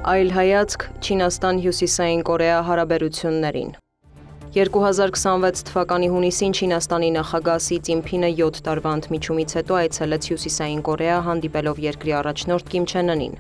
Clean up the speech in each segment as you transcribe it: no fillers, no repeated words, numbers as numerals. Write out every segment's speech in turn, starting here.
Այլ հայացք Չինաստան Հյուսիսային Կորեա հարաբերություններին։ 2026 թվականի հունիսին Չինաստանի նախագահ Սի Ծինփինը 7 տարվա ընդմիջումից հետո այցելեց Հյուսիսային Կորեա, հանդիպելով երկրի առաջնորդ Կիմ Չեն Ընին։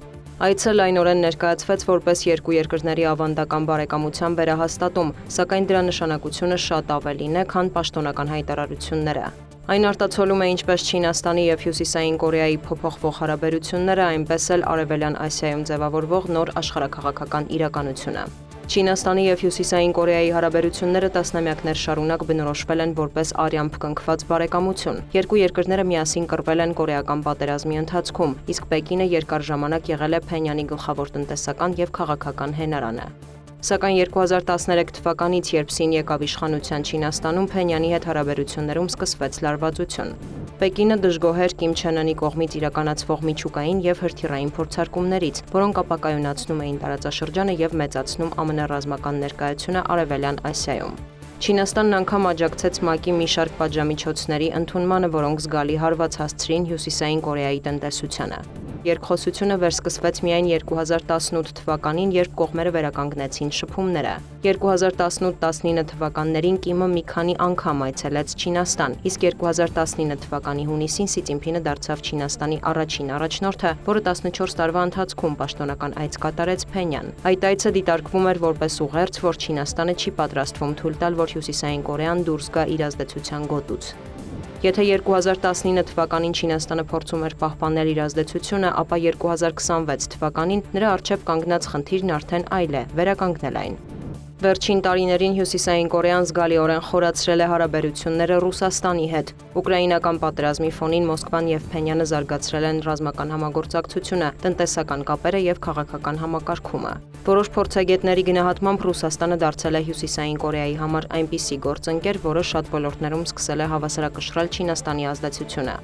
Այցը լայնորեն ներկայացվեց որպես երկու երկրների ավանդական բարեկամության վերահաստատում, սակայն դրա նշանակությունը շատ ավելին է, քան պաշտոնական հայտարարությունները։ Այն արտացոլում է ինչպես Չինաստանի և Հյուսիսային Կորեայի փոփոխվող հարաբերությունները, այնպես էլ Արևելյան Ասիայում ձևավորվող նոր աշխարհաքաղաքական իրականությունը։ Չինաստանի և Հյուսիսային Կորեայի հարաբերությունները տասնամյակներ շարունակ բնորոշվել են որպես արյամբ կնքված բարեկամություն։ Երկու երկրները միասին կռվել են կորեական պատերազմի ընթացքում, իսկ Պեկինը երկար ժամանակ եղել է Փենյանի գլխավոր տնտեսական և քաղաքական հենարանը։ Սակայն 2013 թվականից, երբ Սին եկավ իշխանության Չինաստանում, Փենյանի հետ հարաբերություններում սկսվեց լարվածություն։ Պեկինը դժգոհ էր Կիմ Չեն Ընի կողմից իրականացվող միջուկային և հրթիռային փորձարկումներից, որոնք ապակայունացնում էին տարածաշրջանը և մեծացնում ԱՄՆ ռազմական ներկայությունը Արևելյան Ասիայում։ Չինաստանն անգամ աջակցեց ՄԱԿ-ի մի շարք պատժամիջոցների ընդունմանը, որոնք զգալի հարված հասցրին Հյուսիսային Կորեայի տնտեսությանը։ Երկխոսությունը վերսկսվեց միայն 2018 թվականին, երբ կողմերը վերականգնեցին շփումները։ 2018-19 թվականներին Կիմը մի քանի անգամ այցելեց Չինաստան, իսկ 2019 թվականի հունիսին Սի Ծինփինը դարձավ Չինաստանի առաջին առաջնորդը, որը 14 տարվա ընթացքում պաշտոնական այց կատարեց Փենյան։ Այդ այցը դիտարկվում էր որպես ուղերձ, որ Չինաստանը չի պատրաստվում թույլ տալ, որ Հյուսիսային Կորեան դուրս գա իր ազդեցության գոտուց։ Եթե 2019 թվականին Չինաստանը փորձում էր պահպանել իր ազդեցությունը, ապա 2026 թվականին նրա առջև կանգնած խնդիրն արդեն այլ է՝ վերականգնել այն։ Վերջին տարիներին Հյուսիսային Կորեան զգալիորեն խորացրել է հարաբերությունները Ռուսաստանի հետ։ Ուկրաինական պատերազմի ֆոնին Մոսկվան և Փենյանը զարգացրել են ռազմական համագործակցությունը, տնտեսական կապերը և քաղաքական համակարգումը։ Որոշ փորձագետների գնահատմամբ Ռուսաստանը դարձել է Հյուսիսային Կորեայի համար այնպիսի գործընկեր, որը շատ ոլորտներում սկսել է հավասարակշռել Չինաստանի ազդեցությունը։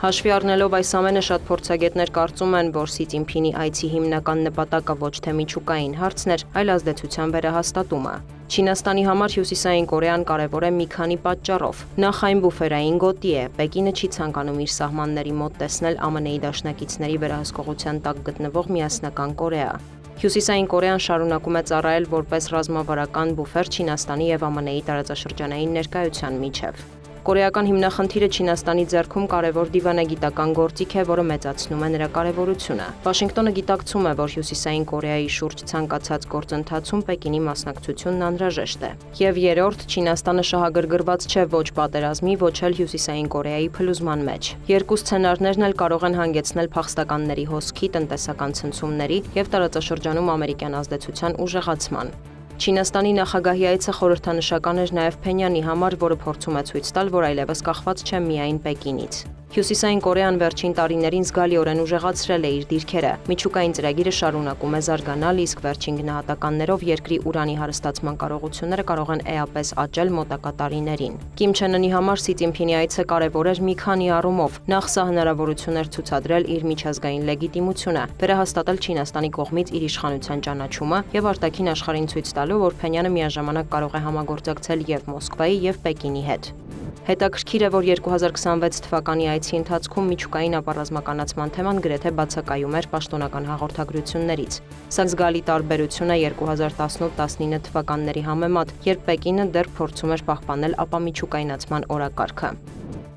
Հաշվի առնելով այս ամենը, շատ փորձագետներ կարծում են, որ Սի Ծինփինի այցի հիմնական նպատակը ոչ թե միջուկային հարցն էր, այլ ազդեցության վերահաստատումը։ Չինաստանի համար Հյուսիսային Կորեան կարևոր է մի քանի պատճառով։ Նախ այն բուֆերային գոտի է, Պեկինը չի ցանկանում իր սահմանների մոտ տեսնել ԱՄՆ-ի դաշնակիցների վերահսկողության տակ գտնվող միասնական Կորեա։ Հյուսիսային Կորեան շարունակում է ծառայել որպես ռազմավարական բուֆեր Չինաստանի և ԱՄՆ-ի տարածաշրջանային ներկայության միջև։ Կորեական հիմնախնդիրը Չինաստանի ձեռքում կարևոր դիվանագիտական գործիք է, որը մեծացնում է նրա կարևորությունը։ Վաշինգտոնը գիտակցում է, որ Հյուսիսային Կորեայի շուրջ ցանկացած գործընթացում Պեկինի մասնակցությունն անհրաժեշտ է։ Եվ երրորդ, Չինաստանը շահագրգռված չէ ոչ պատերազմի, ոչ էլ Հյուսիսային Կորեայի փլուզման մեջ։ Երկու սցենարներն էլ կարող են հանգեցնել փախստականների հոսքի, տնտեսական ցնցումների և տարածաշրջանում ամերիկյան ազդեցության ուժեղացման։ Չինաստանի նախագահի այցը խորհրդանշական էր նաև Փենյանի համար, որը փորձում է ցույց տալ, որ այլևս կախված չէ միայն Պեկինից։ Հյուսիսային Կորեան վերջին տարիներին զգալիորեն ուժեղացրել է իր դիրքերը։ Միջուկային ծրագիրը շարունակում է զարգանալ, իսկ վերջին գնահատականներով երկրի ուրանի հարստացման կարողությունները կարող են էապես աճել մոտակա տարիներին։ Կիմ Չեն Ընի համար Սի Ծինփինի այցը կարևոր էր մի քանի առումով։ Նախ սա հնարավորություն էր ցուցադրել իր միջազգային լեգիտիմությունը, վերահաստատել Չինաստանի կողմից իր իշխանության ճանաչումը և արտաքին աշխարհին ցույց տալու, որ Փենյանը միաժամանակ կարող է համագործակցել և Մոսկվայի և Պեկինի հետ։ Հետաքրքիր է, որ 2026 թվականի այցի ընթացքում միջուկային ապառազմականացման թեման գրեթե բացակայում էր պաշտոնական հաղորդագրություններից։ Սա զգալի տարբերություն է 2018-19 թվականների համեմատ, երբ Պեկինը դեռ փորձում էր պահպանել ապամիջուկայնացման օրակարգը։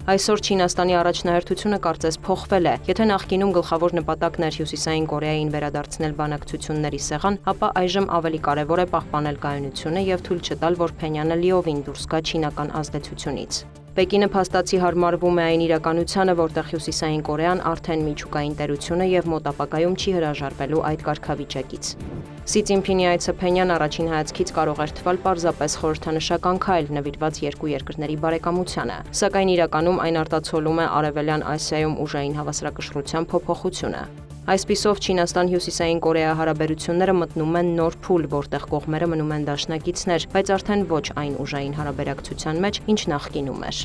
Այսօր Չինաստանի առաջնահերթությունը կարծես փոխվել է։ Եթե նախկինում գլխավոր նպատակն էր Հյուսիսային Կորեային վերադարձնել բանակցությունների սեղան, ապա այժմ ավելի կարևոր է պահպանել կայունությունը և թույլ չտալ, որ Փենյանը լիովին դուրս գա չինական ազդեցությունից։ Պեկինը փաստացի հարմարվում է այն իրականությանը, որտեղ Հյուսիսային Կորեան արդեն միջուկային տերություն է և մոտ ապագայում չի հրաժարվելու այդ կարգավիճակից։ Սի Ծինփինի այցը Փենյան առաջին հայացքից կարող էր թվալ պարզապես խորհրդանշական քայլ նվիրված երկու երկրների բարեկամությանը, սակայն իրականում այն արտացոլում է Արևելյան Ասիայում ուժային հավասարակշռության փոփոխությունը։ Այսպիսով Չինաստան-Հյուսիսային Կորեա հարաբերությունները մտնում են նոր փուլ, որտեղ կողմերը մնում են դաշնակիցներ, բայց արդեն ոչ այն ուժային հարաբերակցության մեջ, ինչ նախկինում էր։